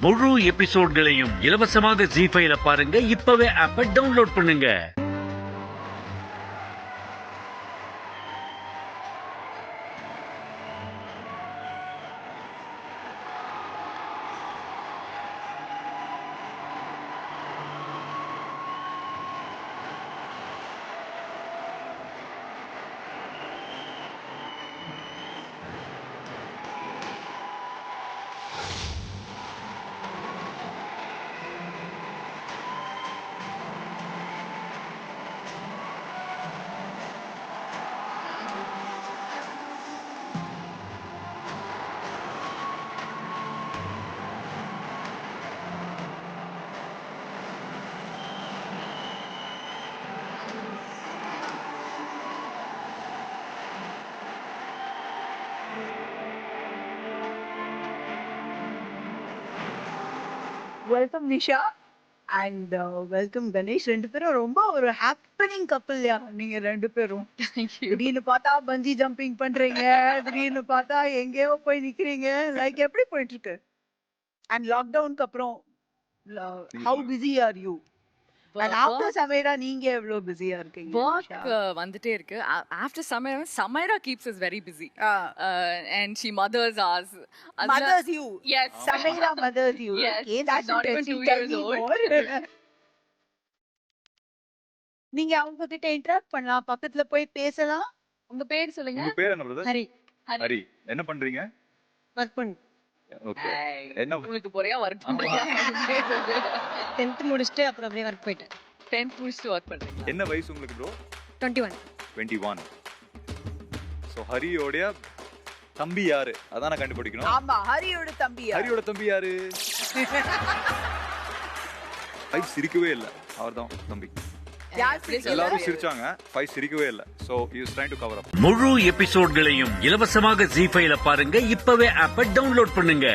முழு எபிசோட்களையும் இலவசமாக ஜி5ல பாருங்க. இப்பவே ஆப்பை டவுன்லோட் பண்ணுங்க. Welcome Nisha and welcome Ganesh. ரெண்டு பேரும் ரொம்ப ஒரு ஹாப்பனிங் கப்பல் யா நீங்க ரெண்டு பேரும். திடீர்னு பார்த்தா பஞ்சி ஜம்பிங் பண்றீங்க, திடீர்னு பார்த்தா எங்கேயோ போய் நிக்கிறீங்க. லைக் எப்படி போயிட்டு இருக்கு? அண்ட் லாக்டவுனுக்கு அப்புறம் how busy are you? And after சமைரா நீங்க எவ்வளவு பிஸியா இருக்கீங்க? Work வந்துட்டே இருக்கு. After Samaira keeps us very busy. And she mothers us. Mothers you. Yes. Samaira mothers you. Yes. Okay, that's Not even 2 years old. நீங்க அவங்க கிட்ட இன்டராக்ட் பண்ணலாம், பக்கத்துல போய் பேசலாம். உங்க பேர் சொல்லுங்க. உங்க பேர் என்ன பிரதர்? ஹரி. ஹரி. என்ன பண்றீங்க? ஒர்க் பண்ணு. ஓகே. என்ன உங்களுக்கு போறியா ஒர்க் பண்றியா? 10th முடிச்சிட்டு அப்புறம் அப்படியே ஒர்க் போயிட்டேன். 10th முடிச்சிட்டு ஒர்க் பண்றீங்க. என்ன வயசு உங்களுக்கு ப்ரோ? 21. 21. சோ ஹரியோட தம்பி யாரு? அதான் நான் கண்டுபிடிக்கணும். ஆமா, ஹரியோட தம்பி யாரு? ஹரியோட தம்பி யாரு? ஃபைவ் சிரிக்கவே இல்ல. அவர்தான் தம்பி. எல்லாரும் சிரிச்சாங்க, ஃபைவ் சிரிக்கவே இல்ல. So he is trying to cover up. முழு எபிசோட்களையும் இலவசமாக ஜி5ல பாருங்க. இப்பவே ஆப்பை டவுன்லோட் பண்ணுங்க.